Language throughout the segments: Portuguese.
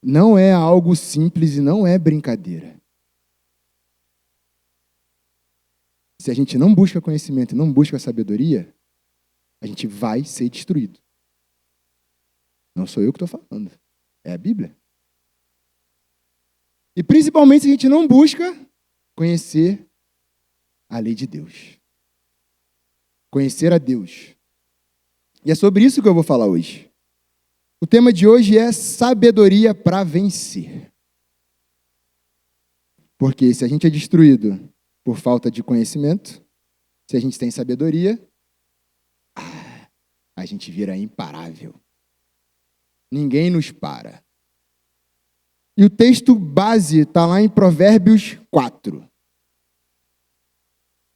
Não é algo simples e não é brincadeira. Se a gente não busca conhecimento e não busca sabedoria, a gente vai ser destruído. Não sou eu que estou falando. É a Bíblia. E principalmente se a gente não busca conhecer a lei de Deus. Conhecer a Deus. E é sobre isso que eu vou falar hoje. O tema de hoje é sabedoria para vencer. Porque se a gente é destruído por falta de conhecimento, se a gente tem sabedoria, a gente vira imparável. Ninguém nos para. E o texto base está lá em Provérbios 4.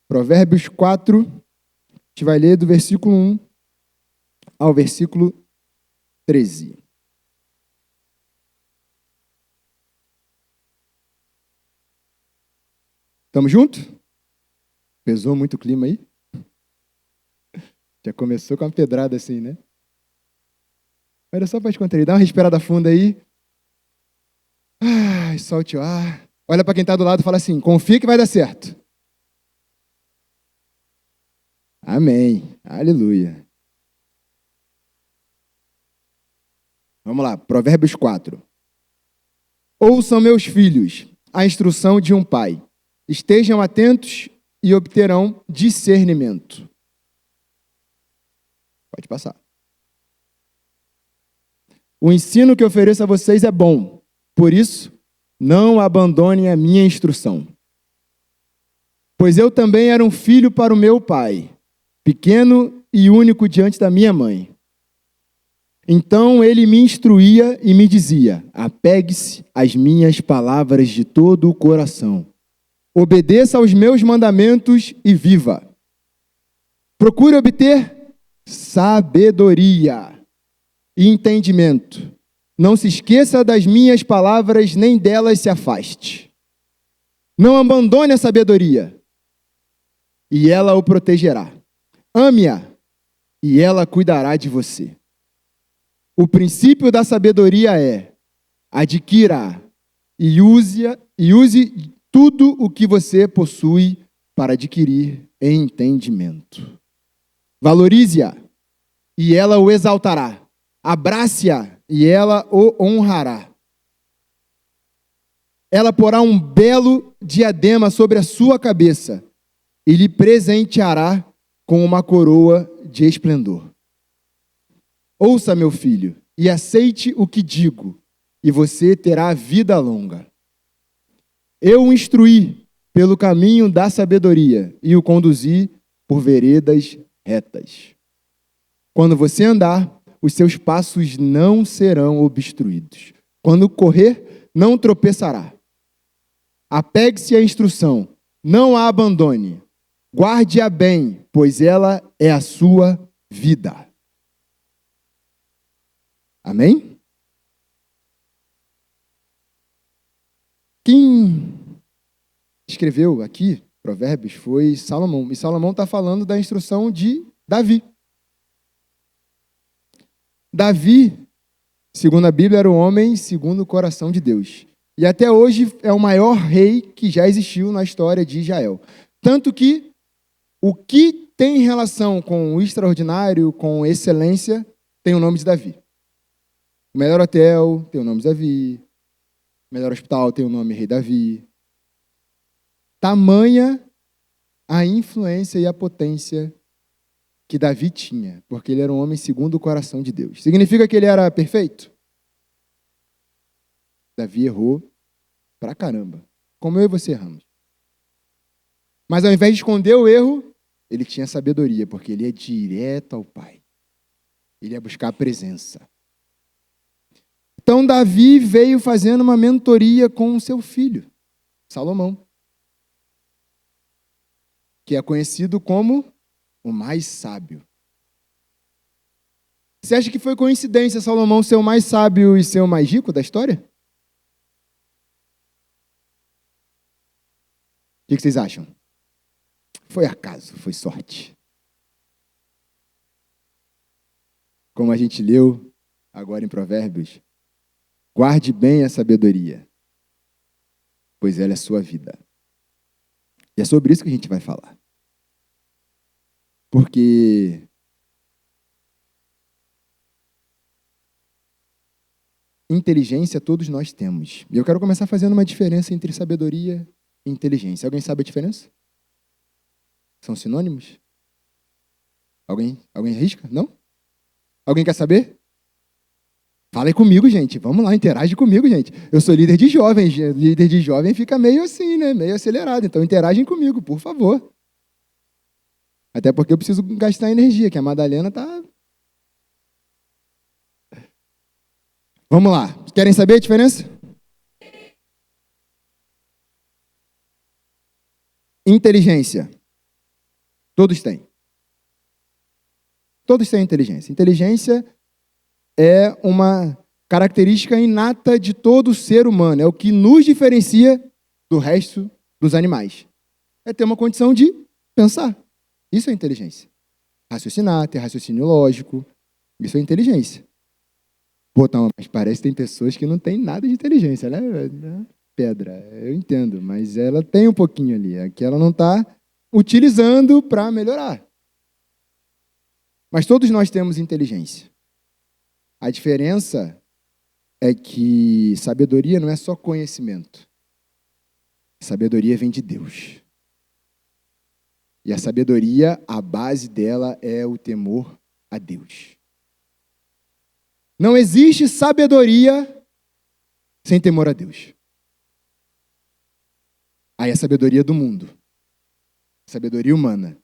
Provérbios 4, a gente vai ler do versículo 1 ao versículo 13. Estamos juntos? Pesou muito o clima aí? Já começou com uma pedrada assim, né? Olha só para descontrair. Dá uma respirada funda aí. Solte o ar. Olha para quem está do lado e fala assim, confia que vai dar certo. Amém. Aleluia. Vamos lá, Provérbios 4. Ouçam, meus filhos, a instrução de um pai. Estejam atentos e obterão discernimento. Pode passar. O ensino que ofereço a vocês é bom. Por isso, não abandonem a minha instrução. Pois eu também era um filho para o meu pai, pequeno e único diante da minha mãe. Então ele me instruía e me dizia, apegue-se às minhas palavras de todo o coração. Obedeça aos meus mandamentos e viva. Procure obter sabedoria e entendimento. Não se esqueça das minhas palavras, nem delas se afaste. Não abandone a sabedoria, e ela o protegerá. Ame-a, e ela cuidará de você. O princípio da sabedoria é: adquira e use tudo o que você possui para adquirir entendimento. Valorize-a, e ela o exaltará. Abrace-a, e ela o honrará. Ela porá um belo diadema sobre a sua cabeça e lhe presenteará com uma coroa de esplendor. Ouça, meu filho, e aceite o que digo, e você terá vida longa. Eu o instruí pelo caminho da sabedoria e o conduzi por veredas retas. Quando você andar, os seus passos não serão obstruídos. Quando correr, não tropeçará. Apegue-se à instrução, não a abandone. Guarde-a bem, pois ela é a sua vida. Amém? Quem escreveu aqui Provérbios foi Salomão. E Salomão está falando da instrução de Davi. Davi, segundo a Bíblia, era o homem segundo o coração de Deus. E até hoje é o maior rei que já existiu na história de Israel. Tanto que o que tem relação com o extraordinário, com excelência, tem o nome de Davi. O melhor hotel tem o nome de Davi. O melhor hospital tem o nome Rei Davi. Tamanha a influência e a potência que Davi tinha, porque ele era um homem segundo o coração de Deus. Significa que ele era perfeito? Davi errou pra caramba, como eu e você erramos. Mas ao invés de esconder o erro, ele tinha sabedoria, porque ele ia direto ao Pai. Ele ia buscar a presença. Então Davi veio fazendo uma mentoria com o seu filho, Salomão, que é conhecido como o mais sábio. Você acha que foi coincidência Salomão ser o mais sábio e ser o mais rico da história? O que vocês acham? Foi acaso, foi sorte. Como a gente leu agora em Provérbios, Guarde bem a sabedoria, pois ela é sua vida. E é sobre isso que a gente vai falar. Porque inteligência todos nós temos. E eu quero começar fazendo uma diferença entre sabedoria e inteligência. Alguém sabe a diferença? São sinônimos? Alguém arrisca? Não? Alguém quer saber? Fala aí comigo, gente. Vamos lá, interage comigo, gente. Eu sou líder de jovens. Líder de jovem fica meio assim, né? Meio acelerado. Então interagem comigo, por favor. Até porque eu preciso gastar energia, que a Madalena tá... Vamos lá. Querem saber a diferença? Inteligência. Todos têm. Todos têm inteligência. Inteligência é uma característica inata de todo ser humano. É o que nos diferencia do resto dos animais. É ter uma condição de pensar. Isso é inteligência. Raciocinar, ter raciocínio lógico. Isso é inteligência. Pô, tá, mas parece que tem pessoas que não têm nada de inteligência. Ela é pedra, eu entendo. Mas ela tem um pouquinho ali. É que ela não está utilizando para melhorar. Mas todos nós temos inteligência. A diferença é que sabedoria não é só conhecimento. Sabedoria vem de Deus. E a sabedoria, a base dela é o temor a Deus. Não existe sabedoria sem temor a Deus. Aí é a sabedoria do mundo. Sabedoria humana.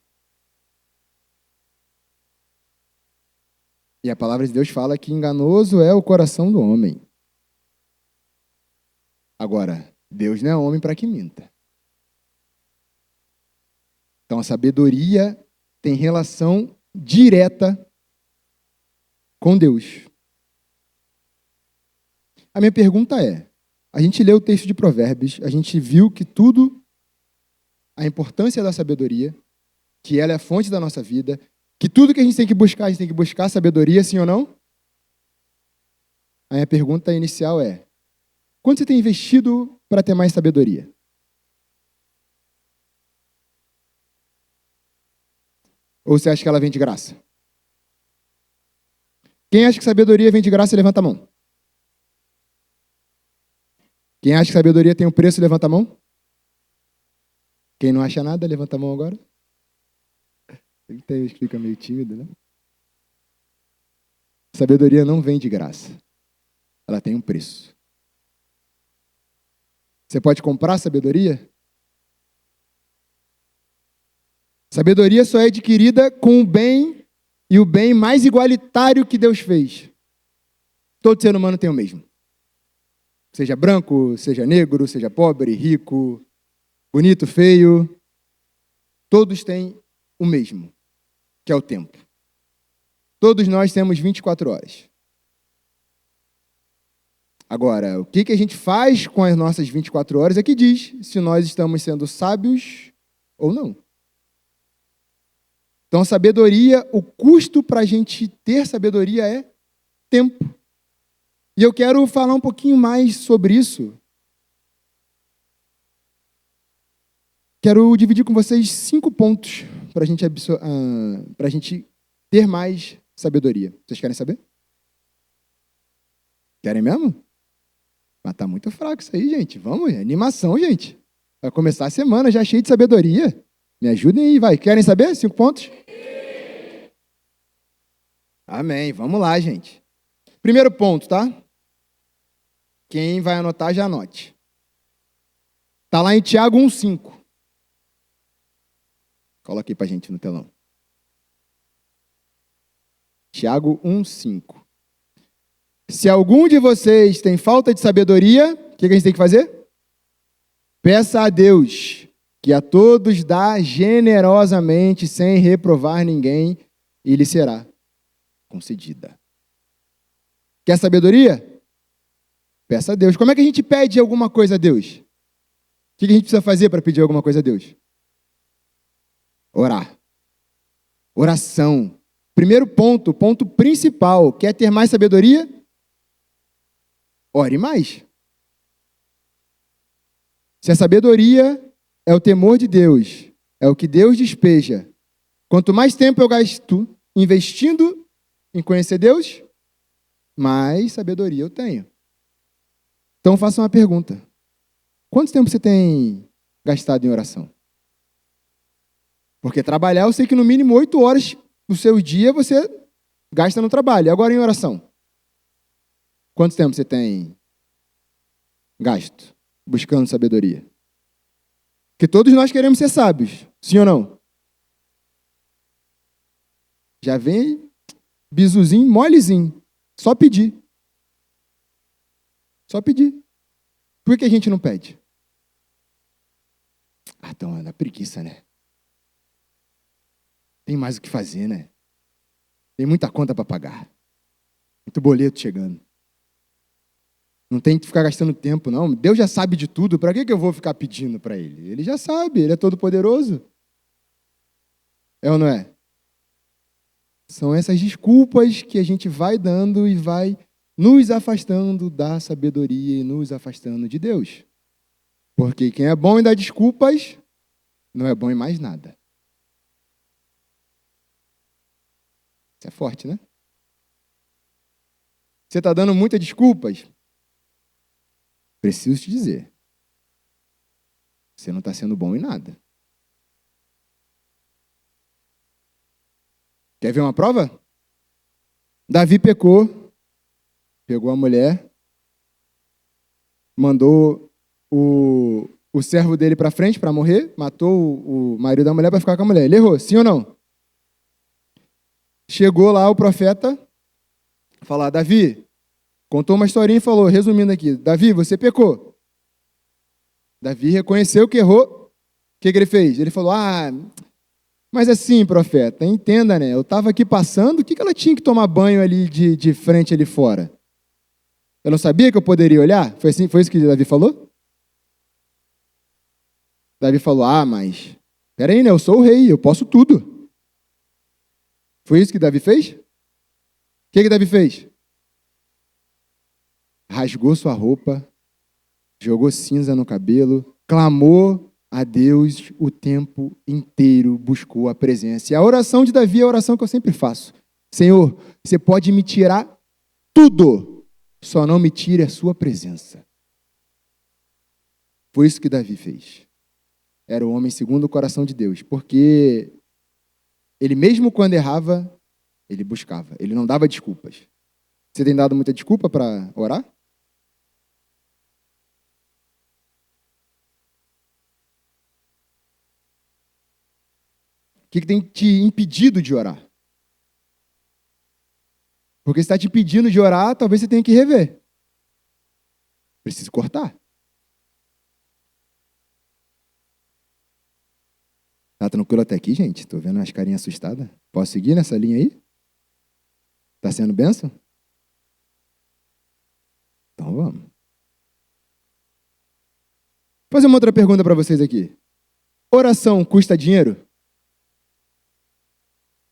E a palavra de Deus fala que enganoso é o coração do homem. Agora, Deus não é homem para que minta. Então, a sabedoria tem relação direta com Deus. A minha pergunta é, a gente leu o texto de Provérbios, a gente viu que tudo, a importância da sabedoria, que ela é a fonte da nossa vida, que tudo que a gente tem que buscar sabedoria, sim ou não? A minha pergunta inicial é, quanto você tem investido para ter mais sabedoria? Ou você acha que ela vem de graça? Quem acha que sabedoria vem de graça, levanta a mão. Quem acha que sabedoria tem um preço, levanta a mão. Quem não acha nada, levanta a mão agora. Ele fica meio tímido, né? Sabedoria não vem de graça. Ela tem um preço. Você pode comprar sabedoria? Sabedoria só é adquirida com o bem e o bem mais igualitário que Deus fez. Todo ser humano tem o mesmo. Seja branco, seja negro, seja pobre, rico, bonito, feio. Todos têm o mesmo, que é o tempo. Todos nós temos 24 horas. Agora, o que a gente faz com as nossas 24 horas é que diz se nós estamos sendo sábios ou não. Então, sabedoria, o custo para a gente ter sabedoria é tempo. E eu quero falar um pouquinho mais sobre isso. Quero dividir com vocês 5 pontos para a gente ter mais sabedoria. Vocês querem saber? Querem mesmo? Mas tá muito fraco isso aí, gente. Vamos, animação, gente. Vai começar a semana já cheio de sabedoria. Me ajudem aí, vai. Querem saber? 5 pontos? Amém. Vamos lá, gente. Primeiro ponto, tá? Quem vai anotar, já anote. Está lá em Tiago 1,5. Coloca aí para a gente no telão. Tiago 1,5. Se algum de vocês tem falta de sabedoria, o que a gente tem que fazer? Peça a Deus, que a todos dá generosamente, sem reprovar ninguém, e lhe será concedida. Quer sabedoria? Peça a Deus. Como é que a gente pede alguma coisa a Deus? O que a gente precisa fazer para pedir alguma coisa a Deus? Orar. Oração. Primeiro ponto, ponto principal. Quer ter mais sabedoria? ore mais. Se a sabedoria é o temor de Deus, é o que Deus despeja, quanto mais tempo eu gasto investindo em conhecer Deus, mais sabedoria eu tenho. Então faça uma pergunta. Quanto tempo você tem gastado em oração? Porque trabalhar, eu sei que no mínimo 8 horas do seu dia você gasta no trabalho. Agora em oração. Quanto tempo você tem gasto buscando sabedoria? Porque todos nós queremos ser sábios, sim ou não? Já vem bisuzinho, molezinho. Só pedir. Só pedir. Por que a gente não pede? Ah, então é da preguiça, né? Tem mais o que fazer, né? Tem muita conta para pagar. Muito boleto chegando. Não tem que ficar gastando tempo, não. Deus já sabe de tudo. Para que eu vou ficar pedindo para Ele? Ele já sabe, Ele é todo poderoso. É ou não é? São essas desculpas que a gente vai dando e vai nos afastando da sabedoria e nos afastando de Deus. Porque quem é bom em dar desculpas, não é bom em mais nada. Isso é forte, né? Você está dando muitas desculpas? Preciso te dizer. Você não está sendo bom em nada. Quer ver uma prova? Davi pecou, pegou a mulher, mandou o servo dele para frente para morrer, matou o marido da mulher para ficar com a mulher. Ele errou, sim ou não? Chegou lá o profeta, falar, Davi, contou uma historinha e falou, resumindo aqui, Davi, você pecou. Davi reconheceu que errou. O que ele fez? Ele falou, mas assim, profeta, entenda, né? Eu estava aqui passando, o que ela tinha que tomar banho ali de frente ali fora? Eu não sabia que eu poderia olhar? Foi isso que Davi falou? Davi falou, mas peraí, né? Eu sou o rei, eu posso tudo. Foi isso que Davi fez? O que Davi fez? Rasgou sua roupa, jogou cinza no cabelo, clamou a Deus o tempo inteiro, buscou a presença. E a oração de Davi é a oração que eu sempre faço. Senhor, você pode me tirar tudo, só não me tire a sua presença. Foi isso que Davi fez. Era o homem segundo o coração de Deus, porque ele mesmo quando errava, ele buscava, ele não dava desculpas. Você tem dado muita desculpa para orar? O que tem te impedido de orar? Porque se está te impedindo de orar, talvez você tenha que rever. Preciso cortar. Tá tranquilo até aqui, gente? Tô vendo umas carinhas assustadas. Posso seguir nessa linha aí? Tá sendo bênção? Então vamos. Vou fazer uma outra pergunta para vocês aqui. Oração custa dinheiro?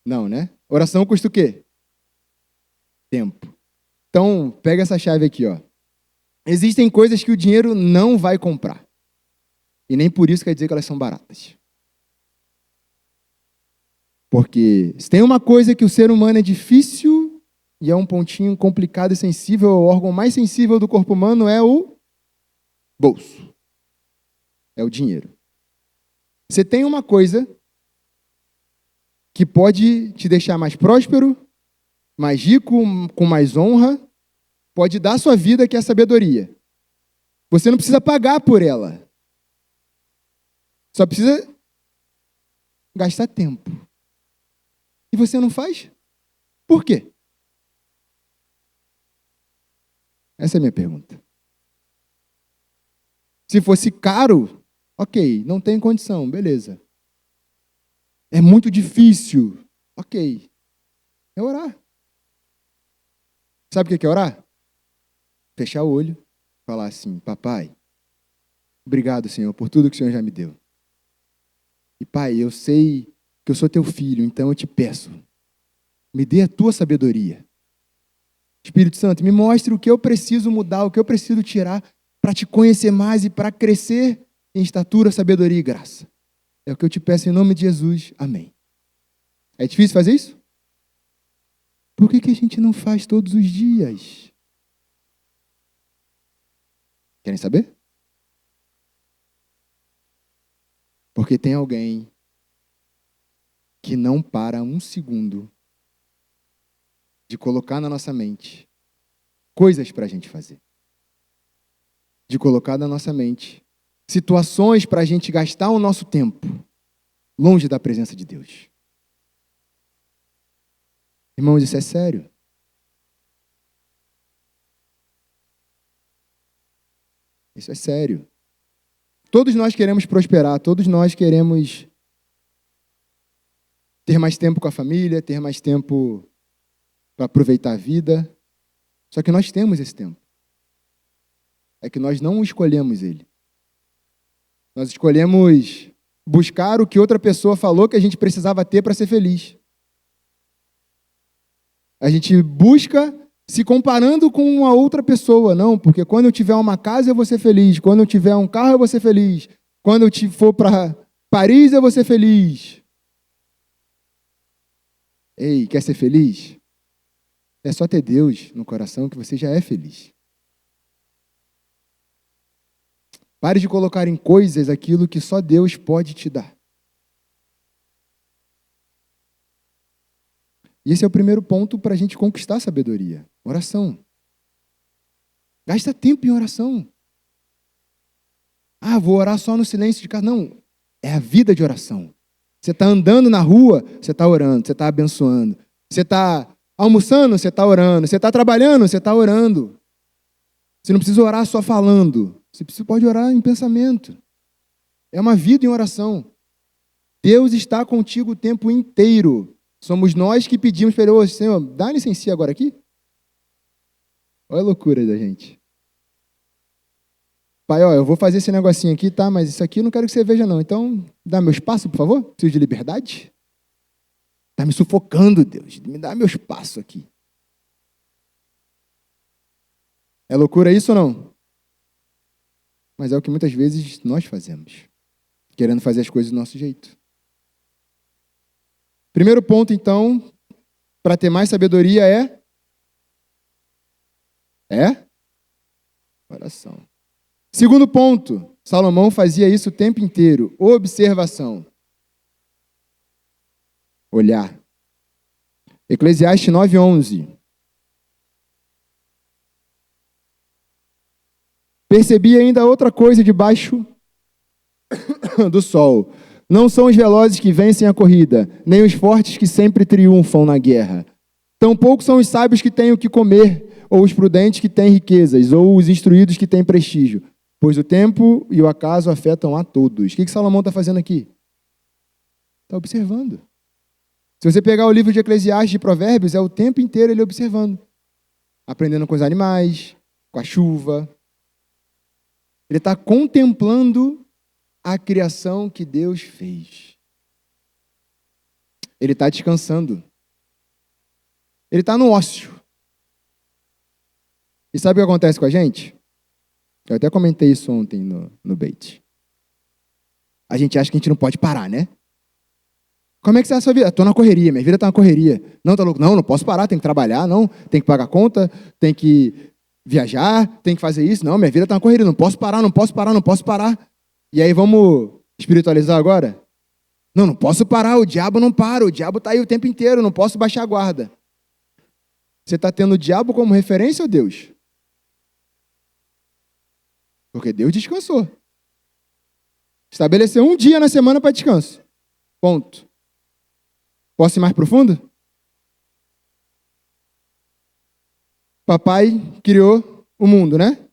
Não, né? Oração custa o quê? Tempo. Então, pega essa chave aqui, ó. Existem coisas que o dinheiro não vai comprar. E nem por isso quer dizer que elas são baratas. Porque se tem uma coisa que o ser humano é difícil e é um pontinho complicado e sensível, o órgão mais sensível do corpo humano é o bolso. É o dinheiro. Você tem uma coisa que pode te deixar mais próspero, mais rico, com mais honra, pode dar à sua vida, que é a sabedoria. Você não precisa pagar por ela. Só precisa gastar tempo. E você não faz? Por quê? Essa é a minha pergunta. Se fosse caro, ok, não tem condição, beleza. É muito difícil, ok. É orar. Sabe o que é orar? Fechar o olho, falar assim, papai, obrigado, Senhor, por tudo que o Senhor já me deu. E pai, eu sei que eu sou teu filho, então eu te peço, me dê a tua sabedoria. Espírito Santo, me mostre o que eu preciso mudar, o que eu preciso tirar para te conhecer mais e para crescer em estatura, sabedoria e graça. É o que eu te peço em nome de Jesus. Amém. É difícil fazer isso? Por que a gente não faz todos os dias? Querem saber? Porque tem alguém que não para um segundo de colocar na nossa mente coisas para a gente fazer. De colocar na nossa mente situações para a gente gastar o nosso tempo longe da presença de Deus. Irmãos, isso é sério. Isso é sério. Todos nós queremos prosperar, todos nós queremos ter mais tempo com a família, ter mais tempo para aproveitar a vida. Só que nós temos esse tempo. É que nós não escolhemos ele. Nós escolhemos buscar o que outra pessoa falou que a gente precisava ter para ser feliz. A gente busca se comparando com uma outra pessoa, não, porque quando eu tiver uma casa eu vou ser feliz, quando eu tiver um carro eu vou ser feliz, quando eu for para Paris eu vou ser feliz. Ei, quer ser feliz? É só ter Deus no coração que você já é feliz. Pare de colocar em coisas aquilo que só Deus pode te dar. E esse é o primeiro ponto para a gente conquistar a sabedoria. Oração. Gasta tempo em oração. Ah, vou orar só no silêncio de casa. Não, é a vida de oração. Você está andando na rua, você está orando, você está abençoando. Você está almoçando, você está orando. Você está trabalhando, você está orando. Você não precisa orar só falando. Você pode orar em pensamento. É uma vida em oração. Deus está contigo o tempo inteiro. Somos nós que pedimos para ele, Senhor, dá licença agora aqui. Olha a loucura da gente. Pai, eu vou fazer esse negocinho aqui, tá? Mas isso aqui eu não quero que você veja, não. Então, dá meu espaço, por favor. Preciso de liberdade. Está me sufocando, Deus. Me dá meu espaço aqui. É loucura isso ou não? Mas é o que muitas vezes nós fazemos. Querendo fazer as coisas do nosso jeito. Primeiro ponto, então, para ter mais sabedoria é oração. Segundo ponto, Salomão fazia isso o tempo inteiro, observação. Olhar. Eclesiastes 9:11. Percebi ainda outra coisa debaixo do sol. Não são os velozes que vencem a corrida, nem os fortes que sempre triunfam na guerra. Tampouco são os sábios que têm o que comer, ou os prudentes que têm riquezas, ou os instruídos que têm prestígio. Pois o tempo e o acaso afetam a todos. O que Salomão está fazendo aqui? Está observando. Se você pegar o livro de Eclesiastes e Provérbios, é o tempo inteiro ele observando. Aprendendo com os animais, com a chuva. Ele está contemplando a criação que Deus fez. Ele está descansando. Ele está no ócio. E sabe o que acontece com a gente? Eu até comentei isso ontem no Beit. A gente acha que a gente não pode parar, né? Como é que está a sua vida? Estou na correria, minha vida está na correria. Não, tá louco? Não posso parar, tem que trabalhar, não. Tem que pagar conta, tem que viajar, tem que fazer isso. Não, minha vida está na correria, não posso parar, não posso parar, não posso parar. E aí vamos espiritualizar agora? Não posso parar, o diabo não para, o diabo está aí o tempo inteiro, não posso baixar a guarda. Você está tendo o diabo como referência ou Deus? Porque Deus descansou. Estabeleceu um dia na semana para descanso. Ponto. Posso ir mais profundo? Papai criou o mundo, né?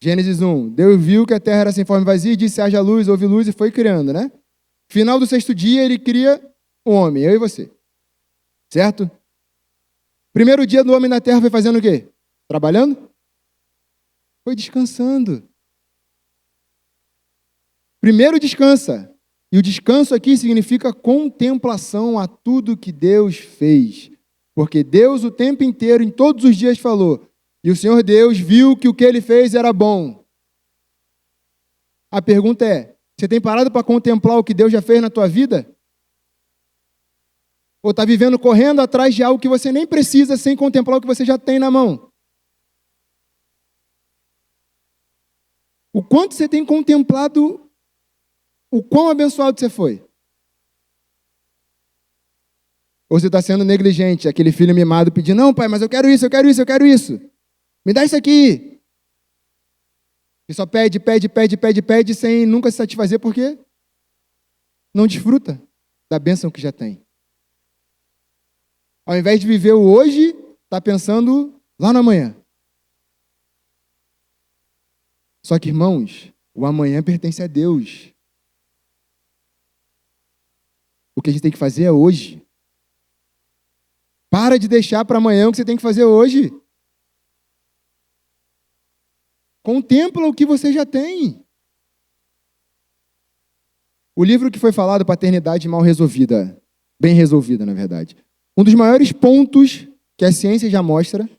Gênesis 1. Deus viu que a terra era sem forma e vazia e disse, haja luz, houve luz e foi criando, né? Final do 6º dia, ele cria o homem, eu e você. Certo? Primeiro dia do homem na terra foi fazendo o quê? Trabalhando? Foi descansando. Primeiro descansa. E o descanso aqui significa contemplação a tudo que Deus fez. Porque Deus o tempo inteiro, em todos os dias, falou. E o Senhor Deus viu que o que ele fez era bom. A pergunta é, você tem parado para contemplar o que Deus já fez na tua vida? Ou está vivendo correndo atrás de algo que você nem precisa, sem contemplar o que você já tem na mão? O quanto você tem contemplado o quão abençoado você foi? Ou você está sendo negligente, aquele filho mimado pedindo, não, pai, mas eu quero isso, eu quero isso, eu quero isso. Me dá isso aqui. E só pede, sem nunca se satisfazer, porque não desfruta da bênção que já tem. Ao invés de viver o hoje, está pensando lá no amanhã. Só que, irmãos, o amanhã pertence a Deus. O que a gente tem que fazer é hoje. Para de deixar para amanhã o que você tem que fazer hoje. Contempla o que você já tem. O livro que foi falado, Paternidade Mal Resolvida, bem resolvida, na verdade. Um dos maiores pontos que a ciência já mostra,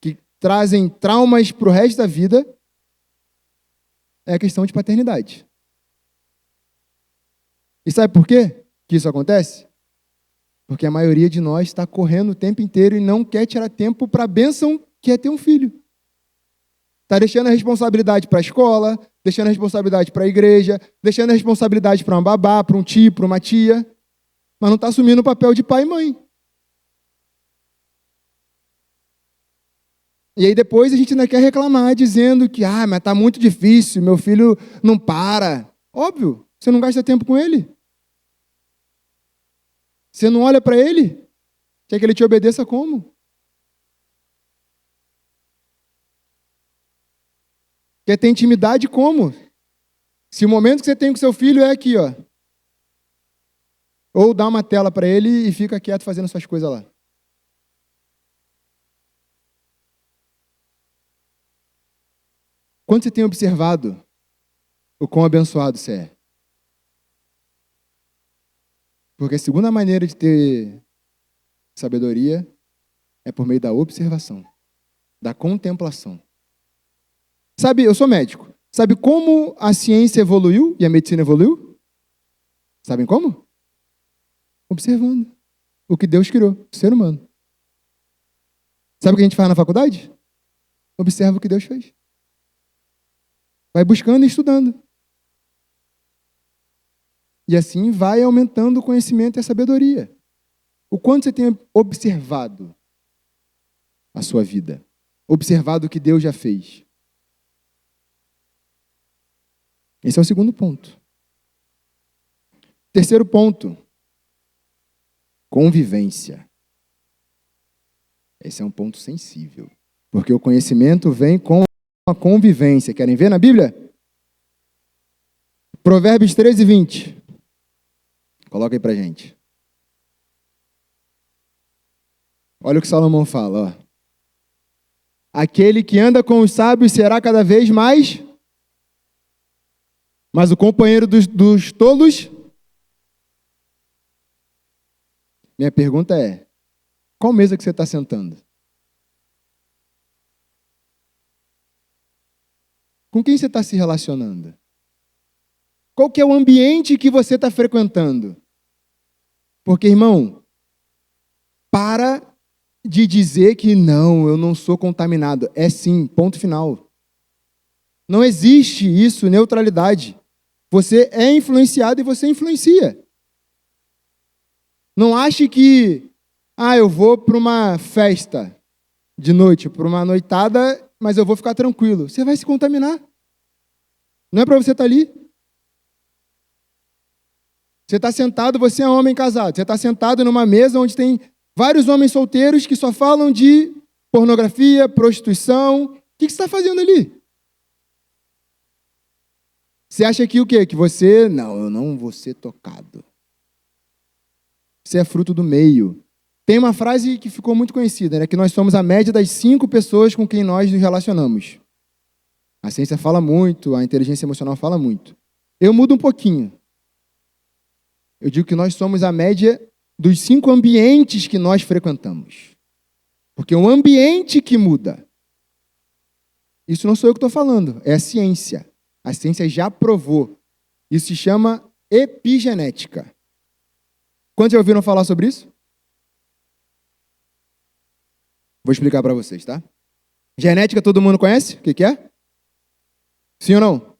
que trazem traumas para o resto da vida, é a questão de paternidade. E sabe por quê que isso acontece? Porque a maioria de nós está correndo o tempo inteiro e não quer tirar tempo para a bênção que é ter um filho. Está deixando a responsabilidade para a escola, deixando a responsabilidade para a igreja, deixando a responsabilidade para uma babá, para um tio, para uma tia, mas não está assumindo o papel de pai e mãe. E aí depois a gente ainda quer reclamar, dizendo que, mas está muito difícil, meu filho não para. Óbvio, você não gasta tempo com ele. Você não olha para ele? Quer que ele te obedeça como? Quer ter intimidade como? Se o momento que você tem com seu filho é aqui, ó. Ou dá uma tela para ele e fica quieto fazendo suas coisas lá. Quando você tem observado o quão abençoado você é? Porque a segunda maneira de ter sabedoria é por meio da observação, da contemplação. Sabe, eu sou médico. Sabe como a ciência evoluiu e a medicina evoluiu? Sabem como? Observando o que Deus criou, o ser humano. Sabe o que a gente faz na faculdade? Observa o que Deus fez. Vai buscando e estudando. E assim vai aumentando o conhecimento e a sabedoria. O quanto você tem observado a sua vida, observado o que Deus já fez. Esse é o segundo ponto. Terceiro ponto, convivência. Esse é um ponto sensível, porque o conhecimento vem com a convivência. Querem ver na Bíblia? Provérbios 13, 20. Coloca aí pra gente. Olha o que Salomão fala, ó. Aquele que anda com os sábios será cada vez mais, mas o companheiro dos tolos. Minha pergunta é, qual mesa que você está sentando? Com quem você está se relacionando? Qual que é o ambiente que você está frequentando? Porque, irmão, para de dizer que não, eu não sou contaminado. É sim, ponto final. Não existe isso, neutralidade. Você é influenciado e você influencia. Não ache que, eu vou para uma festa de noite, para uma noitada, mas eu vou ficar tranquilo. Você vai se contaminar. Não é para você estar ali. Você está sentado, você é um homem casado. Você está sentado numa mesa onde tem vários homens solteiros que só falam de pornografia, prostituição. O que você está fazendo ali? Você acha que o quê? Que você... Não, eu não vou ser tocado. Você é fruto do meio. Tem uma frase que ficou muito conhecida, né? Que nós somos a média das 5 pessoas com quem nós nos relacionamos. A ciência fala muito, a inteligência emocional fala muito. Eu mudo um pouquinho. Eu digo que nós somos a média dos 5 ambientes que nós frequentamos. Porque é o ambiente que muda. Isso não sou eu que estou falando, é a ciência. A ciência já provou. Isso se chama epigenética. Quantos já ouviram falar sobre isso? Vou explicar para vocês, tá? Genética todo mundo conhece? O que é? Sim ou não?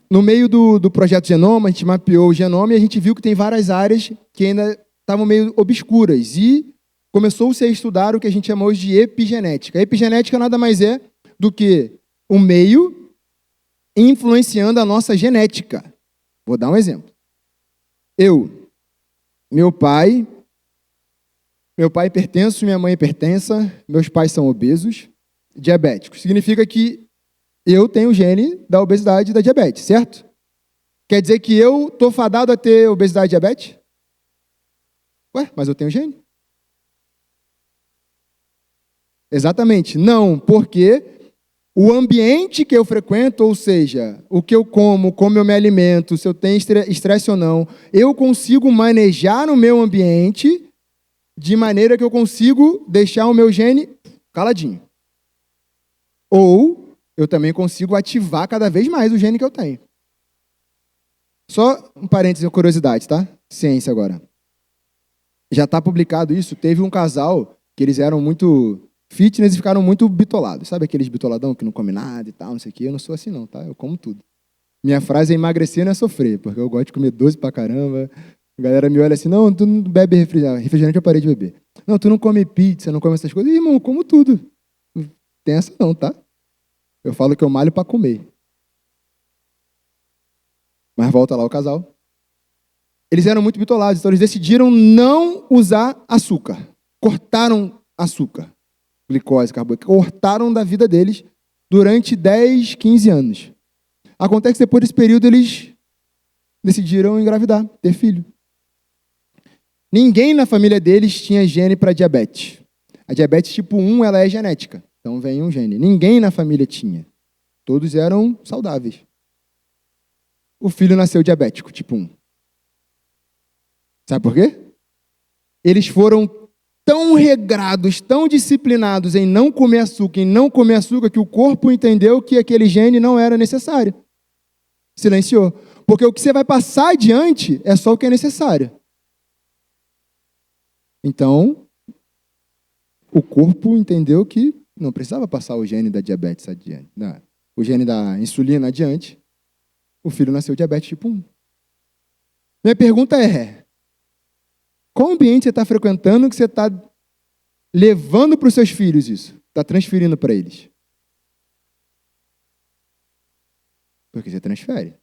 No meio do projeto Genoma, a gente mapeou o genoma e a gente viu que tem várias áreas que ainda estavam meio obscuras. E começou-se a estudar o que a gente chama hoje de epigenética. A epigenética nada mais é do que o meio influenciando a nossa genética. Vou dar um exemplo. Meu pai pertence, minha mãe pertença, meus pais são obesos, diabéticos. Significa que eu tenho o gene da obesidade e da diabetes, certo? Quer dizer que eu estou fadado a ter obesidade e diabetes? Ué, mas eu tenho gene. Exatamente. Não, porque o ambiente que eu frequento, ou seja, o que eu como eu me alimento, se eu tenho estresse ou não, eu consigo manejar o meu ambiente de maneira que eu consigo deixar o meu gene caladinho. Ou eu também consigo ativar cada vez mais o gene que eu tenho. Só um parênteses, uma curiosidade, tá? Ciência agora. Já está publicado isso. Teve um casal que eles eram muito fitness e ficaram muito bitolados. Sabe aqueles bitoladão que não come nada e tal, não sei o quê? Eu não sou assim não, tá? Eu como tudo. Minha frase é emagrecer não é sofrer, porque eu gosto de comer doce pra caramba. A galera me olha assim, não, tu não bebe refrigerante. Refrigerante eu parei de beber. Não, tu não come pizza, não come essas coisas. Irmão, eu como tudo. Não tem essa não, tá? Eu falo que eu malho pra comer. Mas volta lá o casal. Eles eram muito bitolados, então eles decidiram não usar açúcar. Cortaram açúcar, glicose, carboidrato. Cortaram da vida deles durante 10, 15 anos. Acontece que depois desse período eles decidiram engravidar, ter filho. Ninguém na família deles tinha gene para diabetes. A diabetes tipo 1 ela é genética, então vem um gene. Ninguém na família tinha. Todos eram saudáveis. O filho nasceu diabético, tipo 1. Sabe por quê? Eles foram tão regrados, tão disciplinados em não comer açúcar, que o corpo entendeu que aquele gene não era necessário. Silenciou. Porque o que você vai passar adiante é só o que é necessário. Então, o corpo entendeu que não precisava passar o gene da diabetes adiante, o gene da insulina adiante. O filho nasceu diabetes tipo 1. Minha pergunta é, qual ambiente você está frequentando que você está levando para os seus filhos isso? Está transferindo para eles? Porque você transfere.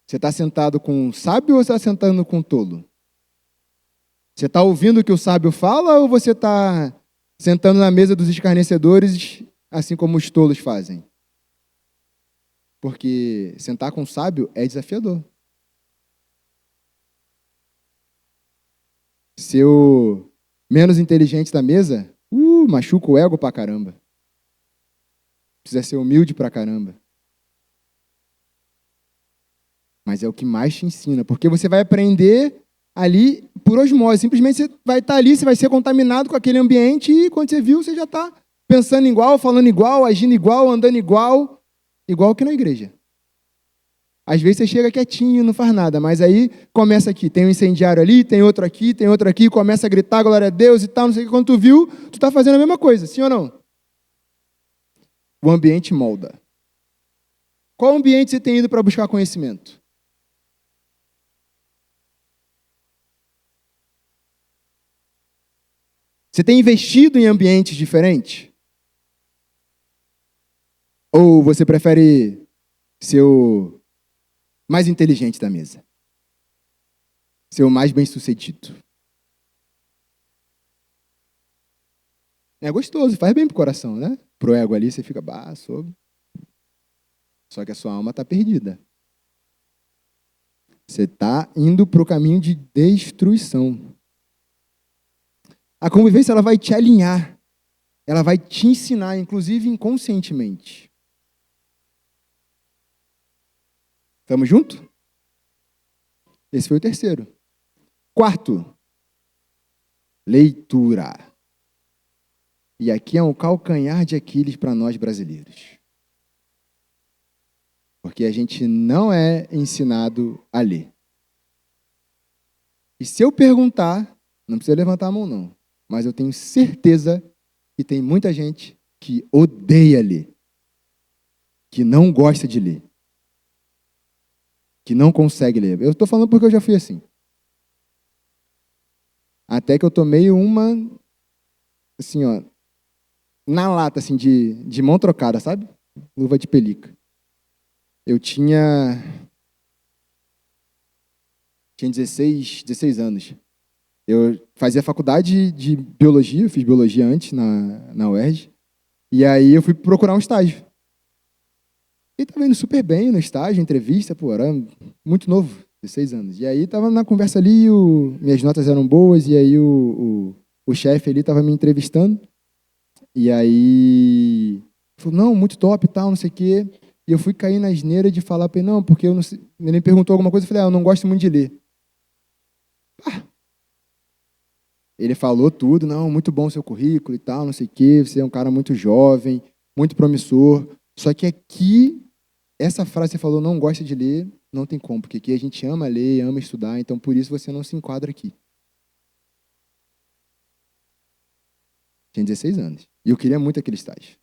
Você está sentado com um sábio ou você está sentando com um tolo? Você está ouvindo o que o sábio fala ou você está sentando na mesa dos escarnecedores, assim como os tolos fazem? Porque sentar com o sábio é desafiador. Ser o menos inteligente da mesa, machuca o ego pra caramba. Precisa ser humilde pra caramba. Mas é o que mais te ensina, porque você vai aprender ali por osmose. Simplesmente você vai estar ali, você vai ser contaminado com aquele ambiente e quando você viu, você já está pensando igual, falando igual, agindo igual, andando igual que na igreja. Às vezes você chega quietinho, não faz nada, mas aí começa aqui, tem um incendiário ali, tem outro aqui, começa a gritar, glória a Deus e tal, não sei o que. Quando tu viu, tu está fazendo a mesma coisa, sim ou não? O ambiente molda. Qual ambiente você tem ido para buscar conhecimento? Você tem investido em ambientes diferentes? Ou você prefere ser o mais inteligente da mesa? Ser o mais bem-sucedido? É gostoso, faz bem pro coração, né? Pro ego ali, você fica, soube. Só que a sua alma está perdida. Você está indo para o caminho de destruição. A convivência ela vai te alinhar. Ela vai te ensinar, inclusive inconscientemente. Estamos juntos? Esse foi o terceiro. Quarto, leitura. E aqui é um calcanhar de Aquiles para nós brasileiros. Porque a gente não é ensinado a ler. E se eu perguntar, não precisa levantar a mão não, mas eu tenho certeza que tem muita gente que odeia ler, que não gosta de ler, que não consegue ler. Eu estou falando porque eu já fui assim. Até que eu tomei uma, assim, ó, na lata, assim, de mão trocada, sabe? Luva de pelica. Eu tinha 16 anos. Eu fazia faculdade de biologia, eu fiz biologia antes na UERJ, e aí eu fui procurar um estágio. E estava indo super bem no estágio, entrevista, pô, era muito novo, 16 anos. E aí estava na conversa ali, minhas notas eram boas, e aí o chefe ali estava me entrevistando, e aí falou, não, muito top e tal, não sei o quê. E eu fui cair na asneira de falar para ele, não, porque eu não sei, ele me perguntou alguma coisa, eu falei, eu não gosto muito de ler. Ele falou tudo, não, muito bom o seu currículo e tal, não sei o quê, você é um cara muito jovem, muito promissor. Só que aqui, essa frase que você falou, não gosta de ler, não tem como, porque aqui a gente ama ler, ama estudar, então por isso você não se enquadra aqui. Tinha 16 anos. E eu queria muito aquele estágio.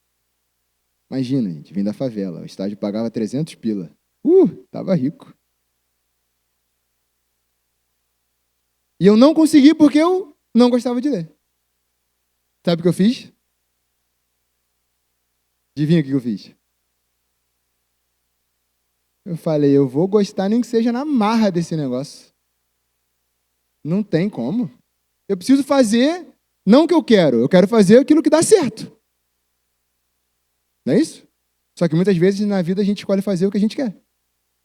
Imagina, gente, vim da favela, o estágio pagava 300 pila. Tava rico. E eu não consegui porque eu não gostava de ler. Sabe o que eu fiz? Adivinha o que eu fiz? Eu falei, eu vou gostar nem que seja na marra desse negócio. Não tem como. Eu preciso fazer, não o que eu quero fazer aquilo que dá certo. Não é isso? Só que muitas vezes na vida a gente escolhe fazer o que a gente quer.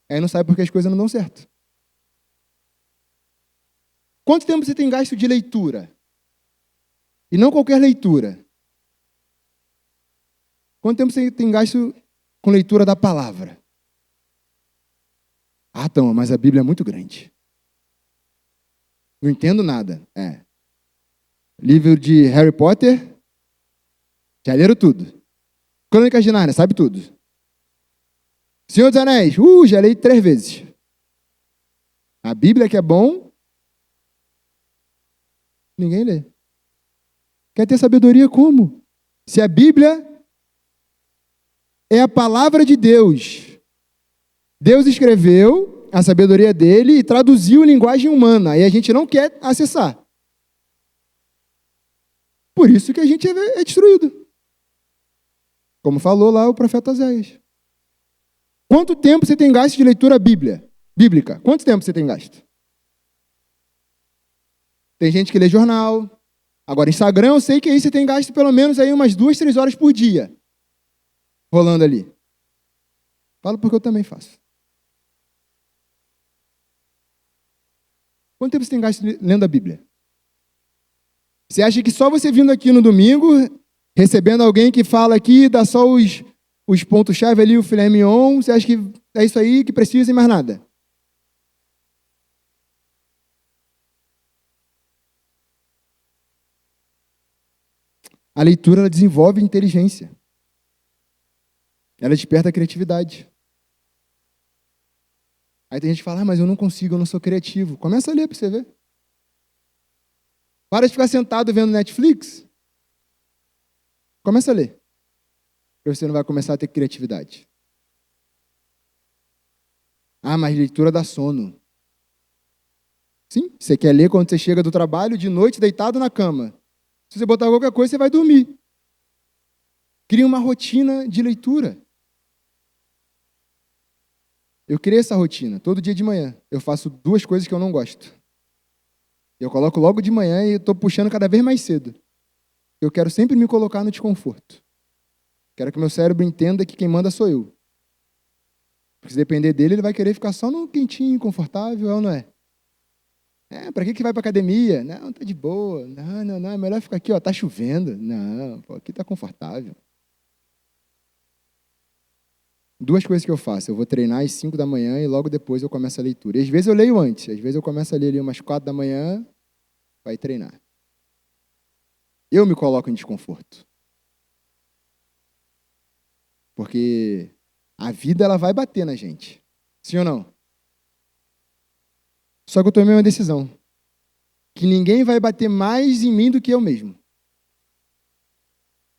Aí não sabe porque as coisas não dão certo. Quanto tempo você tem gasto de leitura? E não qualquer leitura. Quanto tempo você tem gasto com leitura da palavra? Ah, então, mas a Bíblia é muito grande. Não entendo nada. Livro de Harry Potter, já leram tudo. Crônicas de Nárnia, sabe tudo. Senhor dos Anéis, já li 3 vezes. A Bíblia que é bom, ninguém lê. Quer ter sabedoria como? Se a Bíblia é a palavra de Deus. Deus escreveu a sabedoria dele e traduziu em linguagem humana. E a gente não quer acessar. Por isso que a gente é destruído. Como falou lá o profeta Oséias. Quanto tempo você tem gasto de leitura bíblica? Quanto tempo você tem gasto? Tem gente que lê jornal. Agora, Instagram, eu sei que aí você tem gasto pelo menos aí umas 2, 3 horas por dia. Rolando ali. Falo porque eu também faço. Quanto tempo você tem gasto lendo a Bíblia? Você acha que só você vindo aqui no domingo, recebendo alguém que fala aqui, dá só os pontos-chave ali, o filé mignon, você acha que é isso aí que precisa e mais nada? A leitura, ela desenvolve inteligência. Ela desperta a criatividade. Aí tem gente que fala, mas eu não consigo, eu não sou criativo. Começa a ler para você ver. Para de ficar sentado vendo Netflix. Começa a ler. Porque você não vai começar a ter criatividade. Ah, mas leitura dá sono. Sim, você quer ler quando você chega do trabalho, de noite, deitado na cama. Se você botar qualquer coisa, você vai dormir. Cria uma rotina de leitura. Eu criei essa rotina. Todo dia de manhã eu faço 2 coisas que eu não gosto. Eu coloco logo de manhã e estou puxando cada vez mais cedo. Eu quero sempre me colocar no desconforto. Quero que meu cérebro entenda que quem manda sou eu. Porque se depender dele, ele vai querer ficar só no quentinho, confortável, ou não é? Para que vai para academia? Não, tá de boa. Não, é melhor ficar aqui, ó, tá chovendo. Não, pô, aqui tá confortável. duas coisas que eu faço. Eu vou treinar às 5 da manhã e logo depois eu começo a leitura. E às vezes eu leio antes. Às vezes eu começo a ler ali umas 4 da manhã, vai treinar. Eu me coloco em desconforto. Porque a vida ela vai bater na gente. Sim ou não? Só que eu tomei uma decisão. Que ninguém vai bater mais em mim do que eu mesmo.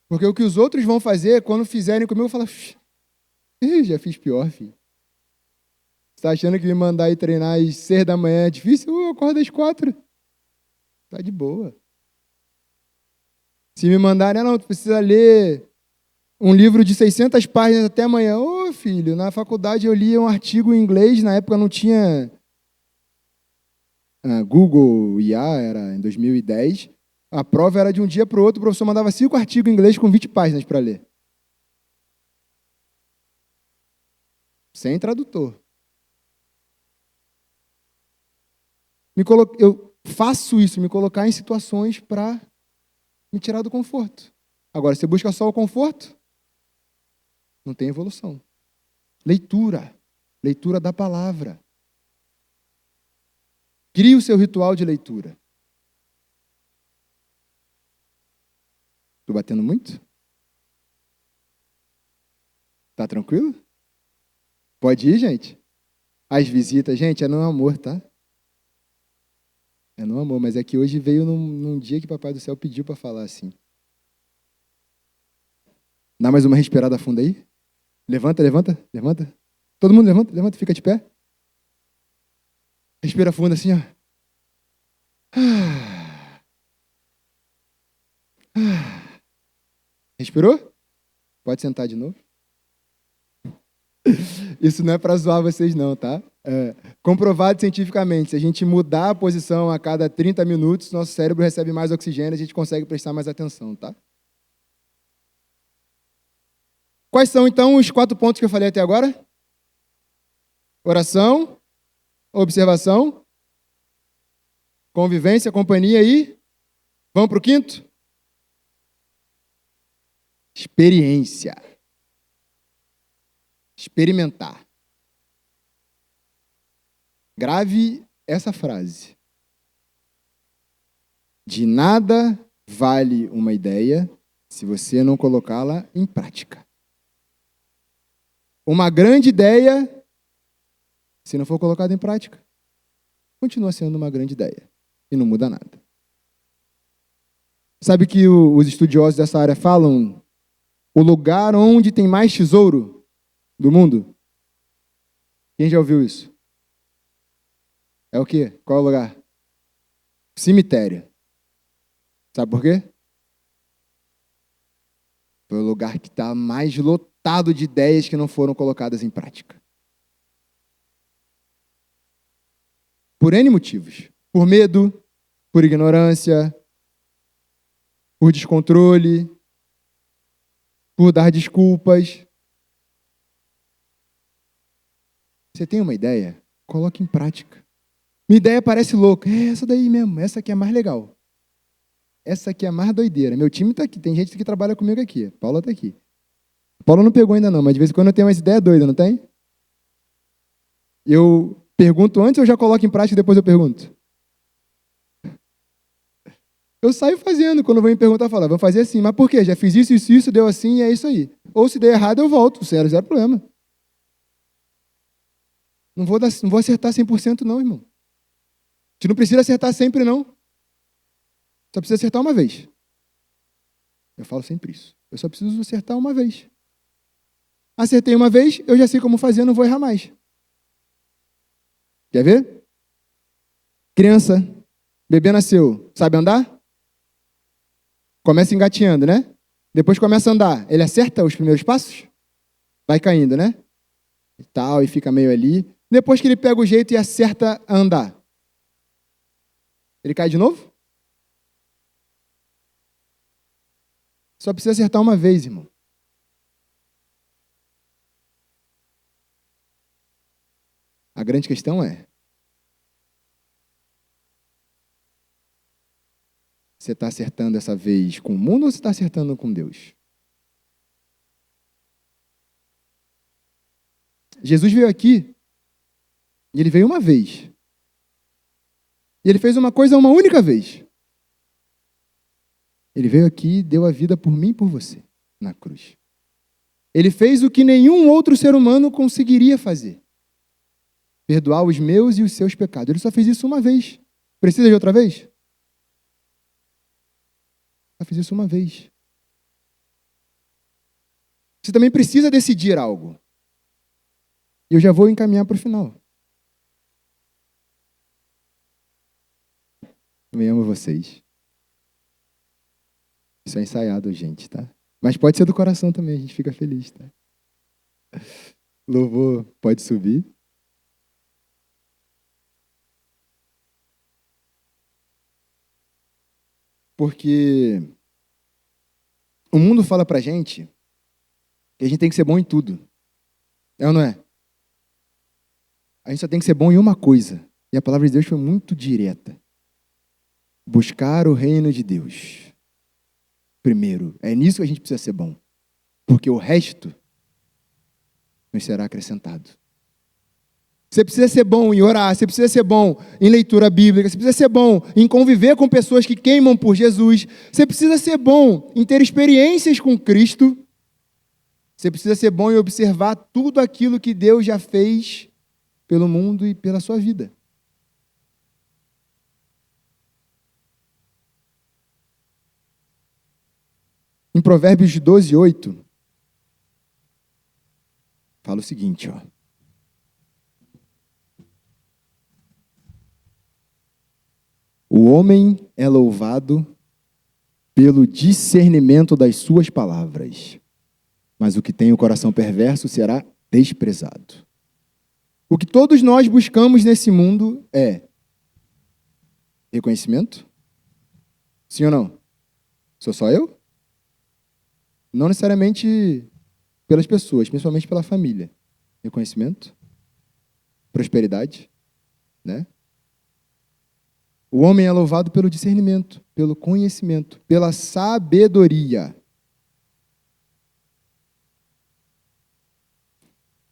Porque o que os outros vão fazer, quando fizerem comigo, eu falo, já fiz pior, filho. Você tá achando que me mandar ir treinar às 6 da manhã é difícil? Eu acordo às 4. Tá de boa. Se me mandarem, não, tu precisa ler um livro de 600 páginas até amanhã. Ô, filho, na faculdade eu lia um artigo em inglês, na época não tinha Google IA, era em 2010. A prova era de um dia para o outro, o professor mandava 5 artigos em inglês com 20 páginas para ler. Sem tradutor. Eu faço isso, me colocar em situações para me tirar do conforto. Agora, você busca só o conforto, não tem evolução. Leitura. Leitura da palavra. Crie o seu ritual de leitura. Estou batendo muito? Tá tranquilo? Pode ir, gente? As visitas, gente, é no amor, tá? É no amor, mas é que hoje veio num dia que o Papai do Céu pediu para falar assim. Dá mais uma respirada funda aí. Levanta, levanta, levanta. Todo mundo levanta, levanta, fica de pé. Respira fundo assim, ó. Respirou? Pode sentar de novo. Isso não é para zoar vocês não, tá? Comprovado cientificamente, se a gente mudar a posição a cada 30 minutos, nosso cérebro recebe mais oxigênio e a gente consegue prestar mais atenção, tá? Quais são, então, os 4 pontos que eu falei até agora? Oração, observação, convivência, companhia e... Vamos para o 5º? Experiência. Experimentar. Grave essa frase. De nada vale uma ideia se você não colocá-la em prática. Uma grande ideia, se não for colocada em prática, continua sendo uma grande ideia e não muda nada. Sabe que os estudiosos dessa área falam o lugar onde tem mais tesouro do mundo? Quem já ouviu isso? É o quê? Qual é o lugar? Cemitério. Sabe por quê? Foi o lugar que está mais lotado de ideias que não foram colocadas em prática. Por N motivos. Por medo, por ignorância, por descontrole, por dar desculpas. Você tem uma ideia? Coloque em prática. Minha ideia parece louca. É essa daí mesmo. Essa aqui é a mais legal. Essa aqui é a mais doideira. Meu time está aqui. Tem gente que trabalha comigo aqui. A Paula está aqui. A Paula não pegou ainda não, mas de vez em quando eu tenho umas ideias doidas, não tem? Eu pergunto antes ou já coloco em prática e depois eu pergunto? Eu saio fazendo. Quando vão me perguntar, eu falo, vamos fazer assim. Mas por quê? Já fiz isso, isso, isso, deu assim e é isso aí. Ou se der errado, eu volto. Zero problema. Não vou acertar 100% não, irmão. A gente não precisa acertar sempre, não. Só precisa acertar uma vez. Eu falo sempre isso. Eu só preciso acertar uma vez. Acertei uma vez, eu já sei como fazer, não vou errar mais. Quer ver? Criança, bebê nasceu, sabe andar? Começa engatinhando, né? Depois começa a andar. Ele acerta os primeiros passos? Vai caindo, né? E tal, e fica meio ali. Depois que ele pega o jeito e acerta a andar, ele cai de novo? Só precisa acertar uma vez, irmão. A grande questão é: você está acertando essa vez com o mundo ou você está acertando com Deus? Jesus veio aqui e ele veio uma vez. E ele fez uma coisa uma única vez. Ele veio aqui e deu a vida por mim e por você, na cruz. Ele fez o que nenhum outro ser humano conseguiria fazer. Perdoar os meus e os seus pecados. Ele só fez isso uma vez. Precisa de outra vez? Só fez isso uma vez. Você também precisa decidir algo. E eu já vou encaminhar para o final. Também amo vocês. Isso é ensaiado, gente, tá? Mas pode ser do coração também, a gente fica feliz, tá? Louvor, pode subir. Porque o mundo fala pra gente que a gente tem que ser bom em tudo. É ou não é? A gente só tem que ser bom em uma coisa. E a palavra de Deus foi muito direta. Buscar o reino de Deus. Primeiro, é nisso que a gente precisa ser bom. Porque o resto nos será acrescentado. Você precisa ser bom em orar, você precisa ser bom em leitura bíblica, você precisa ser bom em conviver com pessoas que queimam por Jesus, você precisa ser bom em ter experiências com Cristo, você precisa ser bom em observar tudo aquilo que Deus já fez pelo mundo e pela sua vida. Em Provérbios 12, 8, fala o seguinte, ó. O homem é louvado pelo discernimento das suas palavras, mas o que tem o coração perverso será desprezado. O que todos nós buscamos nesse mundo é reconhecimento? Sim ou não? Sou só eu? Não necessariamente pelas pessoas, principalmente pela família. Reconhecimento? Prosperidade? Né? O homem é louvado pelo discernimento, pelo conhecimento, pela sabedoria.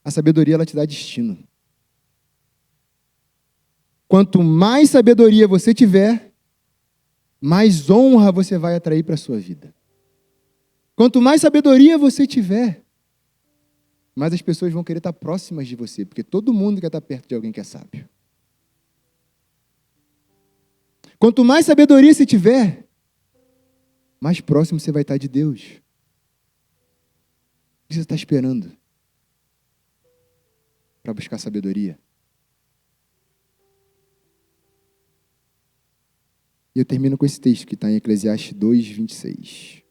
A sabedoria, ela te dá destino. Quanto mais sabedoria você tiver, mais honra você vai atrair para a sua vida. Quanto mais sabedoria você tiver, mais as pessoas vão querer estar próximas de você, porque todo mundo quer estar perto de alguém que é sábio. Quanto mais sabedoria você tiver, mais próximo você vai estar de Deus. O que você está esperando para buscar sabedoria? E eu termino com esse texto que está em Eclesiastes 2, 26.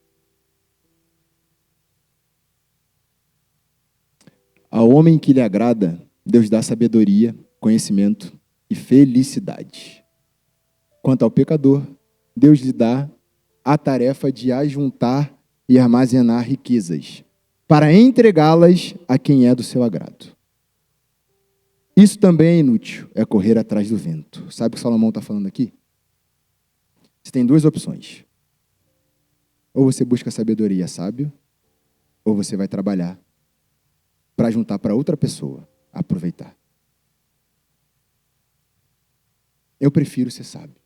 Ao homem que lhe agrada, Deus dá sabedoria, conhecimento e felicidade. Quanto ao pecador, Deus lhe dá a tarefa de ajuntar e armazenar riquezas, para entregá-las a quem é do seu agrado. Isso também é inútil, é correr atrás do vento. Sabe o que Salomão está falando aqui? Você tem duas opções. Ou você busca sabedoria sábio, ou você vai trabalhar para juntar para outra pessoa aproveitar. Eu prefiro ser sábio.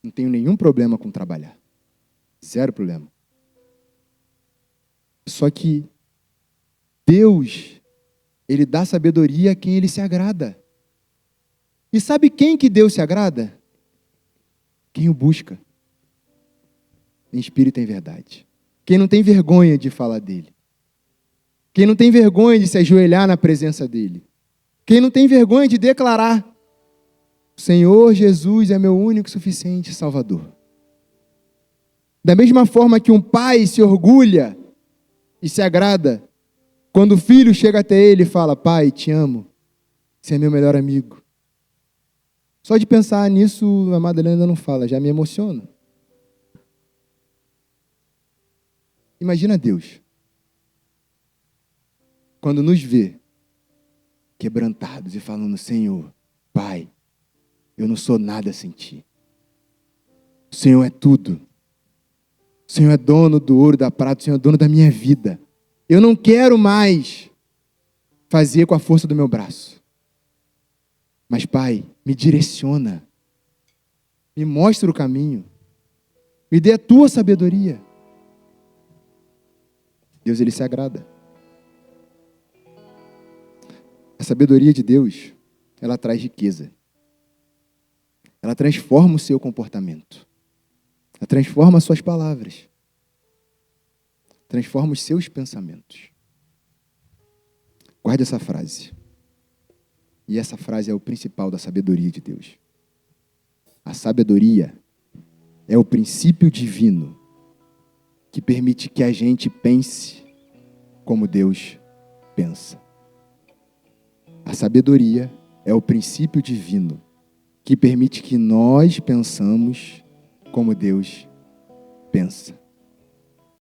Não tenho nenhum problema com trabalhar. Zero problema. Só que Deus, Ele dá sabedoria a quem Ele se agrada. E sabe quem que Deus se agrada? Quem o busca. Em espírito e em verdade. Quem não tem vergonha de falar dEle. Quem não tem vergonha de se ajoelhar na presença dEle. Quem não tem vergonha de declarar: Senhor Jesus é meu único e suficiente Salvador. Da mesma forma que um pai se orgulha e se agrada quando o filho chega até ele e fala: Pai, te amo, você é meu melhor amigo. Só de pensar nisso, a Madalena ainda não fala, já me emociona. Imagina Deus, quando nos vê quebrantados e falando: Senhor, Pai, eu não sou nada sem Ti. O Senhor é tudo. O Senhor é dono do ouro, da prata, o Senhor é dono da minha vida. Eu não quero mais fazer com a força do meu braço. Mas, Pai, me direciona. Me mostra o caminho. Me dê a tua sabedoria. Deus, Ele se agrada. A sabedoria de Deus, ela traz riqueza. Ela transforma o seu comportamento. Ela transforma as suas palavras. Transforma os seus pensamentos. Guarde essa frase. E essa frase é o principal da sabedoria de Deus. A sabedoria é o princípio divino que permite que a gente pense como Deus pensa. A sabedoria é o princípio divino que permite que nós pensamos como Deus pensa.